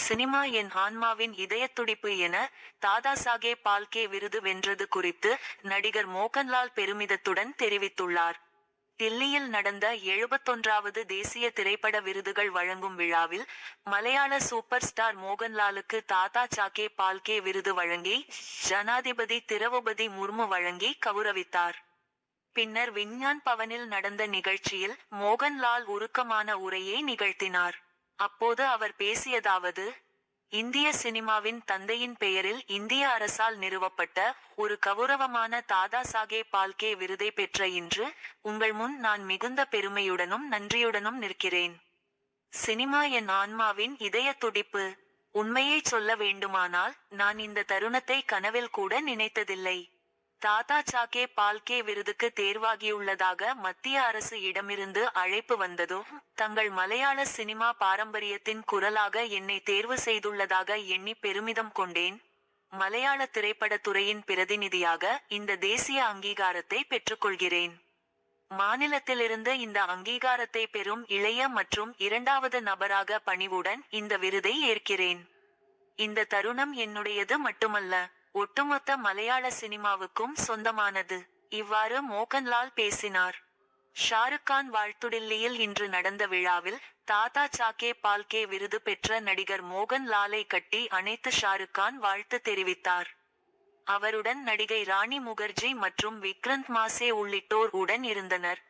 Cinema என் ஆன்மாவின் இதயத்துடிப்பு என தாதாசாகேப் பால்கே விருது வென்றது குறித்து நடிகர் மோகன்லால் பெருமிதத்துடன் தெரிவித்துள்ளார். தில்லியில் நடந்த 71வது தேசிய திரைப்பட விருதுகள் வழங்கும் விழாவில் மலையாள சூப்பர் ஸ்டார் மோகன்லாலுக்கு தாதா சாகேப் பால்கே விருது வழங்கி ஜனாதிபதி திரௌபதி முர்மு வழங்கி கௌரவித்தார். பின்னர் விஞ்ஞான் பவனில் நடந்த நிகழ்ச்சியில் மோகன்லால் உருக்கமான உரையை நிகழ்த்தினார். அப்போது அவர் பேசியதாவது: இந்திய சினிமாவின் தந்தையின் பெயரில் இந்திய அரசால் நிறுவப்பட்ட ஒரு கௌரவமான தாதாசாகேப் பால்கே விருதை பெற்ற இன்று உங்கள் முன் நான் மிகுந்த பெருமையுடனும் நன்றியுடனும் நிற்கிறேன். சினிமா என் ஆன்மாவின் இதய துடிப்பு. உண்மையைச் சொல்ல வேண்டுமானால் நான் இந்த தருணத்தை கனவில் கூட நினைத்ததில்லை. தாதா சாகேப் பால்கே விருதுக்கு தேர்வாகியுள்ளதாக மத்திய அரசு இடமிருந்து அழைப்பு வந்ததும் தங்கள் மலையாள சினிமா பாரம்பரியத்தின் குரலாக என்னை தேர்வு செய்துள்ளதாக எண்ணி பெருமிதம் கொண்டேன். மலையாள திரைப்படத்துறையின் பிரதிநிதியாக இந்த தேசிய அங்கீகாரத்தை பெற்றுக்கொள்கிறேன். மாநிலத்திலிருந்து இந்த அங்கீகாரத்தை பெறும் இளைய மற்றும் இரண்டாவது நபராக பணிவுடன் இந்த விருதை ஏற்கிறேன். இந்த தருணம் என்னுடையது மட்டுமல்ல, ஒட்டுமொத்த மலையாள சினிமாவுக்கும் சொந்தமானது. இவ்வாறு மோகன்லால் பேசினார். ஷாருக்கான் வாழ்த்துடில்லியில் இன்று நடந்த விழாவில் தாதா சாகேப் பால்கே விருது பெற்ற நடிகர் மோகன்லாலை கட்டி அணைத்து ஷாருக்கான் வாழ்த்து தெரிவித்தார். அவருடன் நடிகை ராணி முகர்ஜி மற்றும் விக்ரந்த் மாசே உள்ளிட்டோர் உடன் இருந்தனர்.